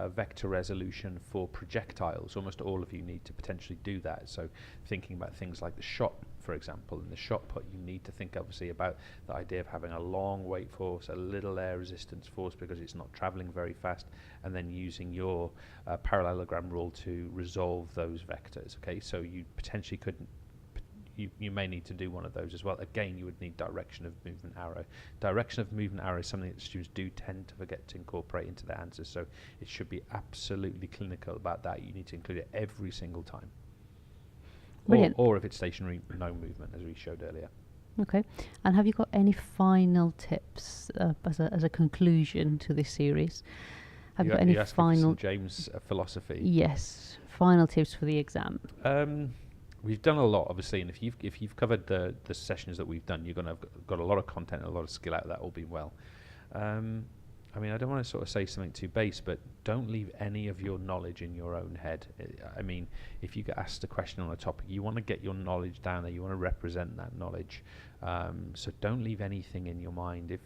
vector resolution for projectiles. Almost all of you need to potentially do that. So thinking about things like the shot, for example, in the shot put, you need to think obviously about the idea of having a long weight force, a little air resistance force because it's not traveling very fast, and then using your parallelogram rule to resolve those vectors. Okay, so you potentially couldn't. You may need to do one of those as well. Again, you would need direction of movement arrow. Direction of movement arrow is something that students do tend to forget to incorporate into their answers, so it should be absolutely clinical about that. You need to include it every single time. Or if it's stationary, no movement, as we showed earlier. Okay. And have you got any final tips as a conclusion to this series? Have you got any final James philosophy? Yes. Final tips for the exam. We've done a lot, obviously, and if you've covered the sessions that we've done, you're going to have got a lot of content and a lot of skill out of that, all being well. I mean, I don't want to sort of say something too base, but don't leave any of your knowledge in your own head. I mean, if you get asked a question on a topic, you want to get your knowledge down there. You want to represent that knowledge. So don't leave anything in your mind.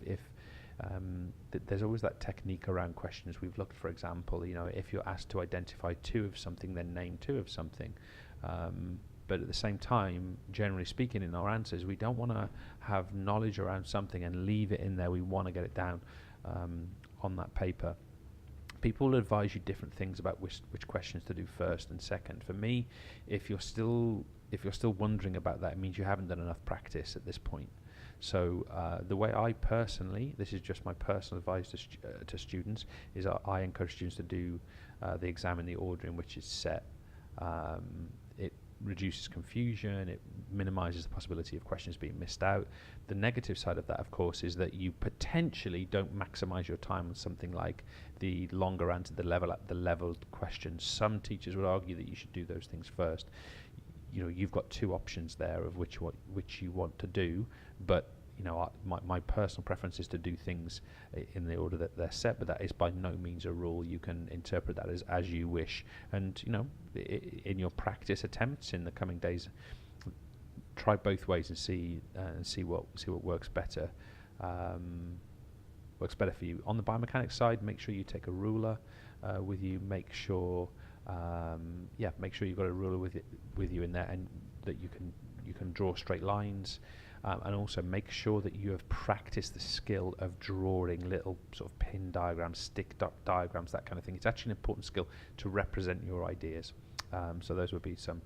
There's always that technique around questions. We've looked, for example, if you're asked to identify 2 of something, then name 2 of something. But at the same time, generally speaking, in our answers, we don't want to have knowledge around something and leave it in there. We want to get it down on that paper. People will advise you different things about which questions to do first and second. For me, if you're still wondering about that, it means you haven't done enough practice at this point. So the way I personally, this is just my personal advice to students, is I encourage students to do the exam in the order in which it's set. It reduces confusion, it minimises the possibility of questions being missed out. The negative side of that, of course, is that you potentially don't maximise your time on something like the longer answer, the leveled questions. Some teachers would argue that you should do those things first. You know, you've got two options there of which you want to do, but you know, my personal preference is to do things in the order that they're set, but that is by no means a rule. You can interpret that as you wish, and you know, in your practice attempts in the coming days, try both ways and see what works better. Works better for you. On the biomechanics side, make sure you take a ruler with you. Make sure you've got a ruler with you in there, and that you can draw straight lines. And also make sure that you have practiced the skill of drawing little sort of pin diagrams, stick diagrams, that kind of thing. It's actually an important skill to represent your ideas. So those would be some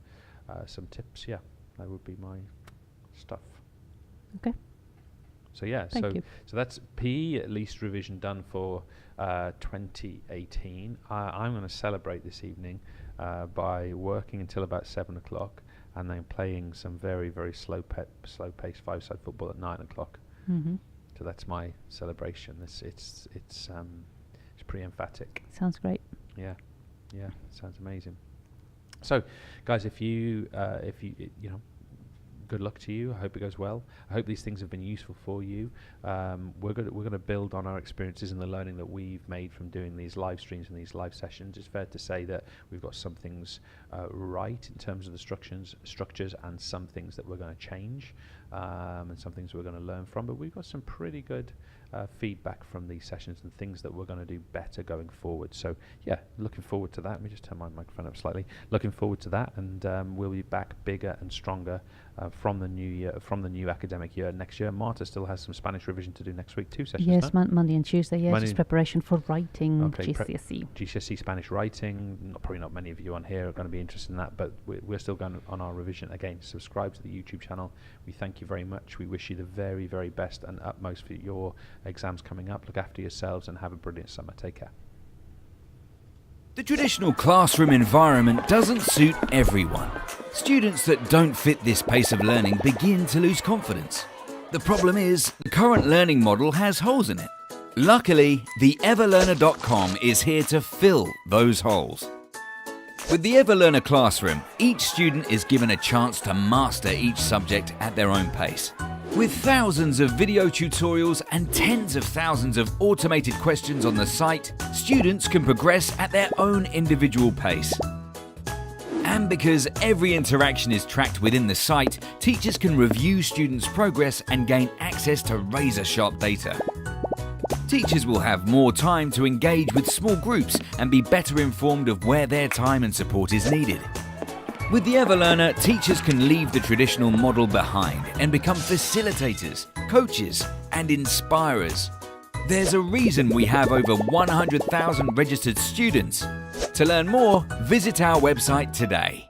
tips. Yeah, that would be my stuff. Okay. So yeah, Thank you. so that's PE, at least revision done for 2018. I'm going to celebrate this evening by working until about 7 o'clock. And then playing some very, very slow-paced five-side football at 9 o'clock. Mm-hmm. So that's my celebration. It's pretty emphatic. Sounds great. Yeah, sounds amazing. So, guys, if you good luck to you. I hope it goes well. I hope these things have been useful for you. We're going to build on our experiences and the learning that we've made from doing these live streams and these live sessions. It's fair to say that we've got some things right in terms of the structures, and some things that we're going to change, and some things we're going to learn from. But we've got some pretty good feedback from these sessions and things that we're going to do better going forward. So yeah, looking forward to that. Let me just turn my microphone up slightly. Looking forward to that, and we'll be back bigger and stronger from the new year, from the new academic year next year. Marta still has some Spanish revision to do next week, 2 sessions. Yes, Monday and Tuesday. Yes, just preparation for writing GCSE. GCSE Spanish writing. Probably not many of you on here are going to be interested in that, but we're still going on our revision. Again, subscribe to the YouTube channel. We thank you very much. We wish you the very, very best and utmost for your exams coming up. Look after yourselves and have a brilliant summer. Take care. The traditional classroom environment doesn't suit everyone. Students that don't fit this pace of learning begin to lose confidence. The problem is, the current learning model has holes in it. Luckily, the EverLearner.com is here to fill those holes. With the EverLearner Classroom, each student is given a chance to master each subject at their own pace. With thousands of video tutorials and tens of thousands of automated questions on the site, students can progress at their own individual pace. And because every interaction is tracked within the site, teachers can review students' progress and gain access to razor-sharp data. Teachers will have more time to engage with small groups and be better informed of where their time and support is needed. With the EverLearner, teachers can leave the traditional model behind and become facilitators, coaches, and inspirers. There's a reason we have over 100,000 registered students. To learn more, visit our website today.